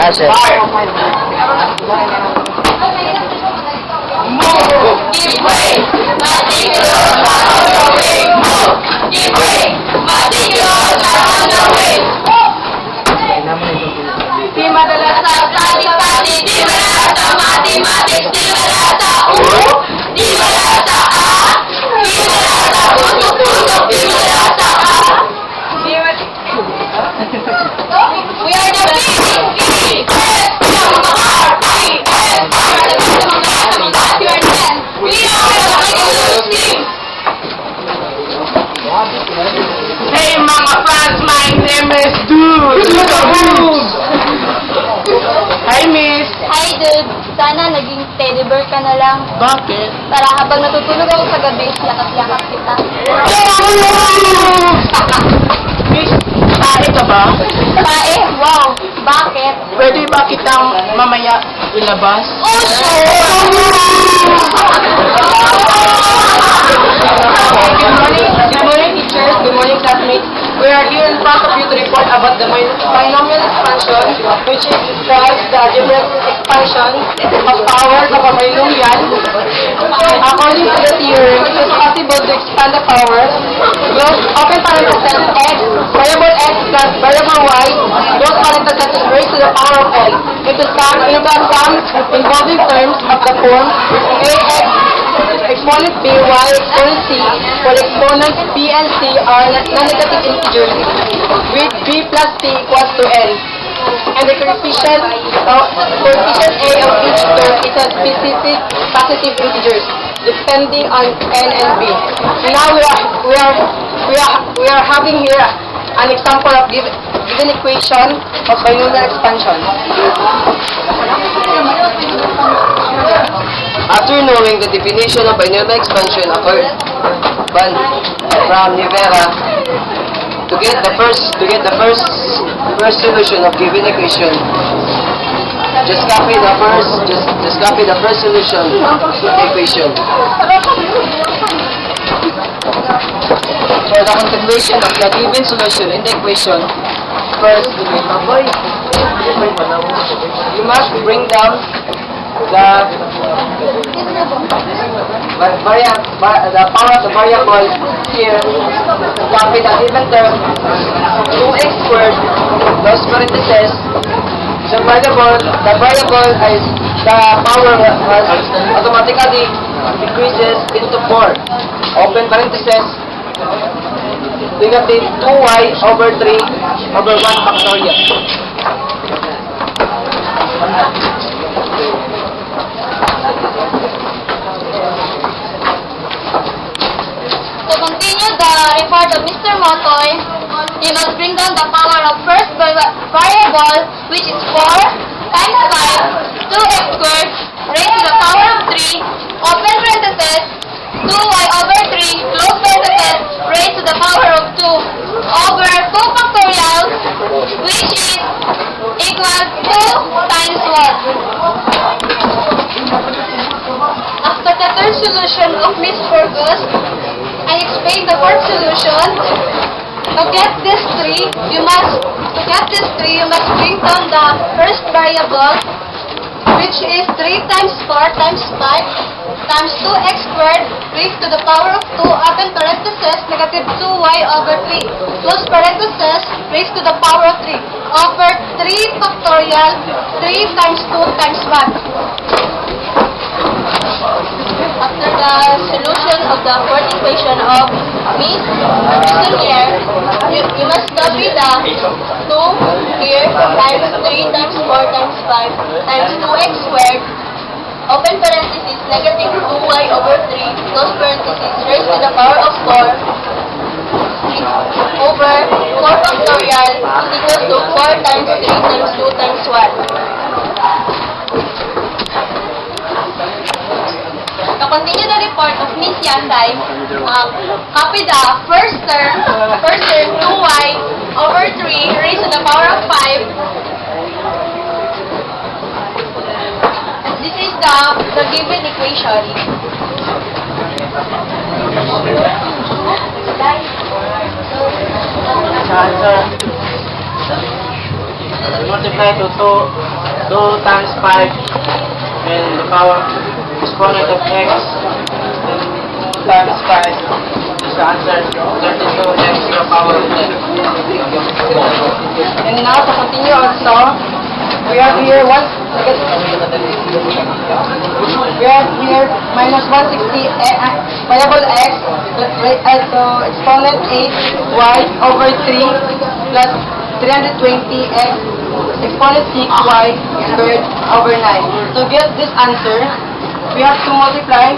Asher. Keep way, meticulous on the way. Move, keep way, meticulous on the way. Di madalas sa study, di madalas sa mathematics, di madalas sa di madalas sa di madalas sa puso, di madalas sa We are the We are the Regulus team. Hey mga friends, my name is Dude. Hi Miss. Hi dude, sana naging teddy bear ka na lang. Bakit? Para habang natutulog ako sa gabi, lakas-lakas kita. Miss, tae ka ba? Tae? Wow! Bakit? Pwede ba kitang mamaya ilabas? Oh, sure! Good morning teachers, good morning classmates. We are here in front of you to report about the binomial expansion, which describes the algebraic expansion of powers of a binomial. According to the theorem, it is possible to expand the powers, close open parenthesis x, variable x plus variable y, close parenthesis raised to the power of l, into sums involving terms of the form ax exponent b, y, exponent c, where exponents b and c are non-negative integers, with b plus c equals to n. And the coefficient a of each term is a specific positive integers, depending on n and b. Now we are having here an example of given equation of binomial expansion. After knowing the definition of binomial expansion occurred from Rivera, to get the first solution of given equation, just copy the first solution of the equation. For the consideration of the given solution in the equation, first you must bring down the power of the variable here. Copy the given term 2x squared plus parentheses. The variable is the power has automatically decreases into 4. Open parentheses. Negative 2y over 3 over 1 factorial. To continue the report of Mr. Motoy, you must bring down the power of first variable, which is 4 times 5, 2x squared, raised to the power of 3, open parentheses, 2y over 3, close parentheses, raised to the power of 2, over 2 factorial, which is equal to 2 times 1. After the third solution of Miss Fergus, I explained the fourth solution. To get this 3, you must bring down the first variable, which is 3 times 4 times 5 times 2x squared raised to the power of 2, open parentheses, negative 2y over 3, close parentheses, raised to the power of 3, over 3 factorial, 3 times 2 times 1. After the solution of the fourth equation of Miss Prisonnier, you must copy the 2 here times 3 times 4 times 5 times 2x squared, open parenthesis, negative 2y over 3, close parenthesis, raised to the power of 4, over 4 factorial is equal to 4 times 3 times 2 times 1. To continue the report of Miss Yanday, copy the first term 2y over 3 raised to the power of 5. This is the given equation. multiply to 2 times 5 and the power exponent of x then 2 times 5 is the answer 32x to the power of 10. And now to continue also, we have here minus 160 variable x so exponent 8y over 3 plus 320x exponent 6y squared over 9. To get this answer, we have to multiply.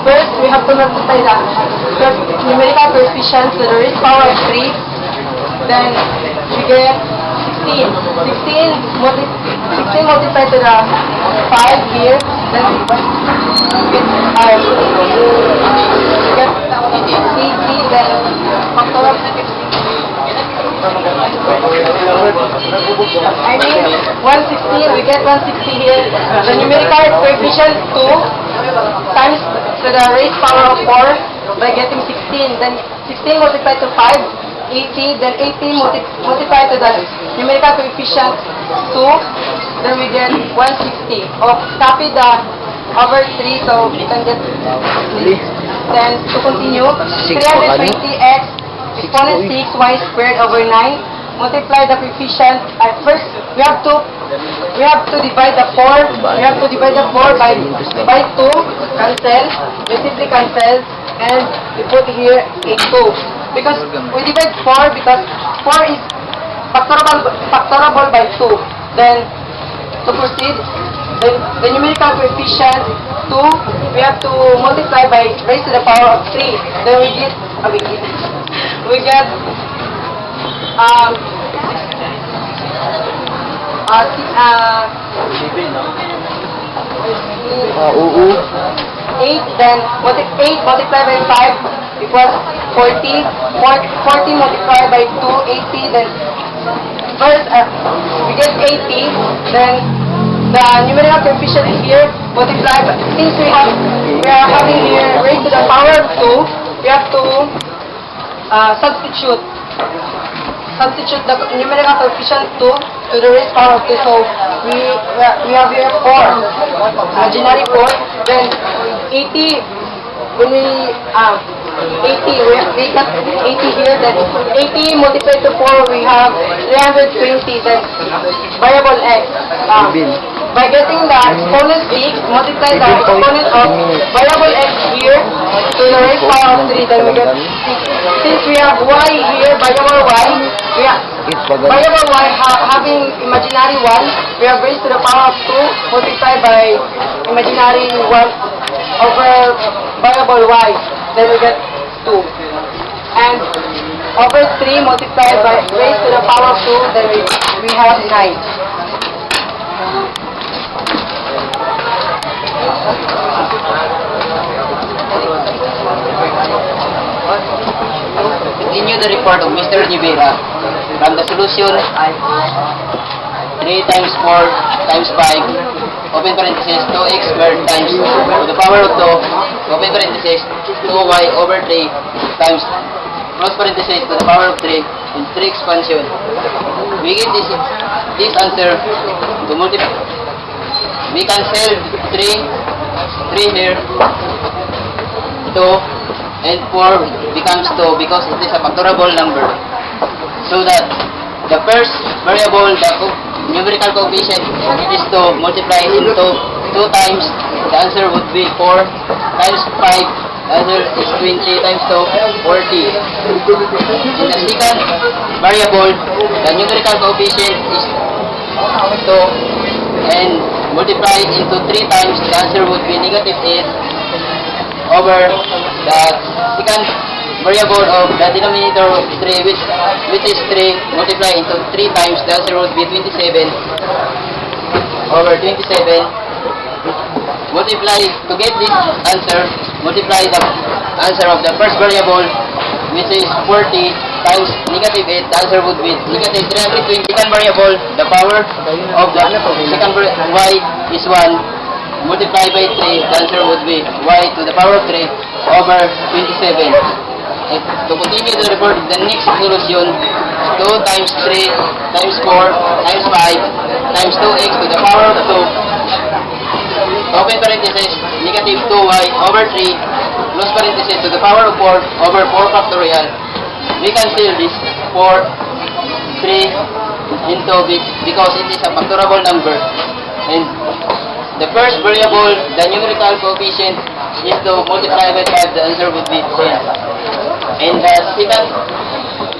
First, we have to multiply the numerical coefficient to the raised power of 3. Then we get 16. 16 multiplied to the 5 here. Then we get 80. Then factor of I mean 160. We get 160 here. The numerical coefficient 2 times to the raised power of 4 by getting 16. Then 16 multiplied to 5. 80, then 80 multiplied to the numerical coefficient 2, then we get 160. Copy the over 3 so we can get this. Then to continue, 320x exponent 6y squared over 9, multiply the coefficient. First, we have to divide the 4. We have to divide the 4 by 2, cancel, we simply cancel, and we put here a 2. Because we divide 4 because 4 is factorable by 2. Then, to proceed, the numerical coefficient 2, we have to multiply by raised to the power of 3. Then we get 8, then 8 multiplied by 5 equals 40. 40 multiplied by 2, 80. Then first we get 80. Then the numerical coefficient is here multiplied. Since we are having here raised to the power of 2, we have to substitute the numerical coefficient 2 to the raised power of 2. So we have here 4, imaginary 4. Then 80, when we 80, we got 80 here. Then 80 multiplied to 4, we have 320. Then variable x. By getting the exponent 6, multiply the exponent of variable x here to the raised power of 3, then we get 6. Since we have y here, variable y, we have variable y having imaginary 1, we have raised to the power of 2 multiplied by imaginary 1 over variable y, then we get 2. And over 3 multiplied by raised to the power of 2, then we have 9. Continue the report of Mr. Rivera from the solution 3 times 4 times 5, open parenthesis, 2x squared times to the power of 2, open parenthesis, 2y over 3 times, close parenthesis, to the power of 3, in 3 expansion. We get this answer to multiply. We cancel 3 here, 2, and 4 becomes 2 because it is a factorable number. So that the first variable, the numerical coefficient is 2 multiplied into 2 times, the answer would be 4 times 5, the answer is 20 times 2, 40. In the second variable, the numerical coefficient is 2 and multiplied into 3 times, the answer would be negative 8 over the second variable of the denominator of 3, which is 3 multiplied into 3 times, the answer would be 27 over 27. Multiply, to get this answer, multiply the answer of the first variable, which is 40 times negative 8, the answer would be negative 320. Second variable, the power of the second y is 1. Multiply by 3, the answer would be y to the power of 3 over 27. And to continue the report, the next solution 2 times 3 times 4 times 5 times 2x to the power of 2, open parenthesis, negative 2y over 3, close parenthesis to the power of 4 over 4 factorial. We cancel this 4, 3 into because it is a factorable number. And the first variable, the numerical coefficient, is to multiply by 5, the answer would be 10. And the second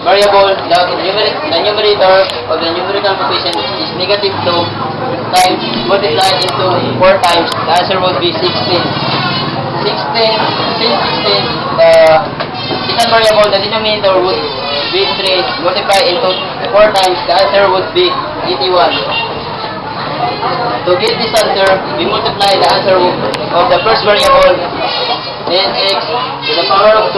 variable, the numerator of the numerical coefficient is negative 2 times multiplied into 4 times, the answer would be 16. 16, the second variable, the denominator would be 3 multiplied into 4 times, the answer would be 81. To get this answer, we multiply the answer of the first variable, 10x to the power of 2,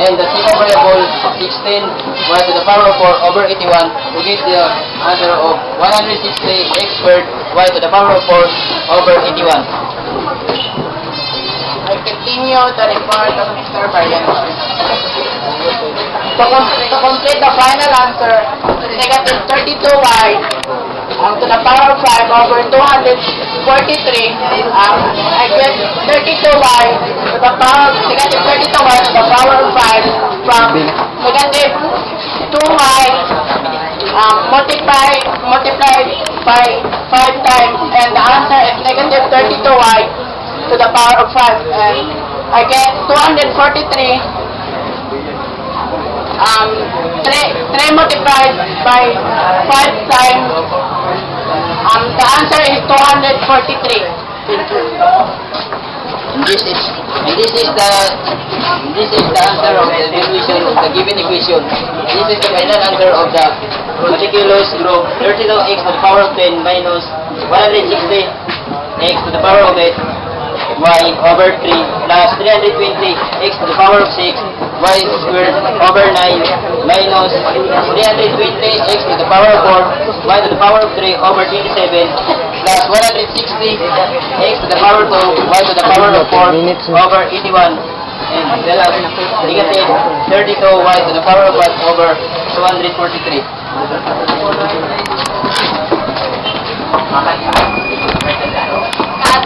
and the second variable, 16y to the power of 4 over 81, to get the answer of 160x squared y to the power of 4 over 81. I continue the report of Mr. Barrientos. To complete the final answer, negative 32y to the power of 5 over 243, I get 32y to the power of negative 32y to the power of 5 from negative 2y multiplied by 5 times, and the answer is negative 32y to the power of 5, and I get 243. 3 multiplied by 5 times, the answer is 243. This is the answer of the equation of the given equation. This is the final answer of the meticulous group 32x to the power of 10 minus 160x to the power of 8 y over 3 plus 320x to the power of 6 y squared over 9 minus 320x to the power of 4 y to the power of 3 over 27 plus 160x to the power of 2 y to the power of 4 over 81, and the last negative 32y to the power of 1 over 243. At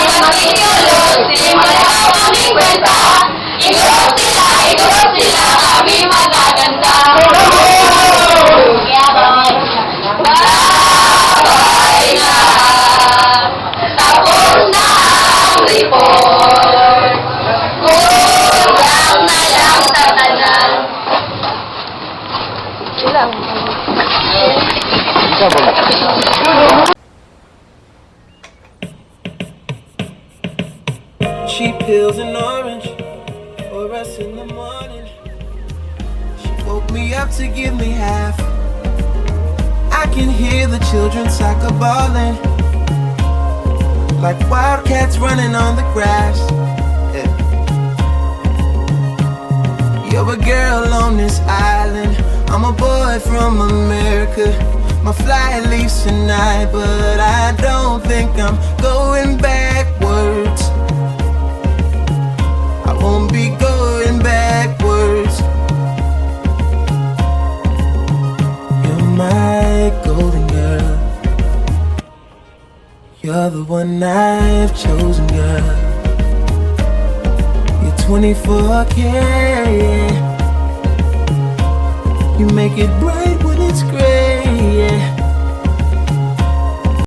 meticulous, simple ang aming kwenta. Ikot sila, kami magaganda. Okay lang. Tapos na ang report. Kulang na lang sa tanan. She peels an orange for us in the morning. She woke me up to give me half. I can hear the children soccer balling, like wildcats running on the grass. Yeah. You're a girl on this island, I'm a boy from America. My flight leaves tonight, but I don't think I'm going backwards. I won't be going backwards. You're my golden girl. You're the one I've chosen, girl. You're 24K. You make it bright when it's gray.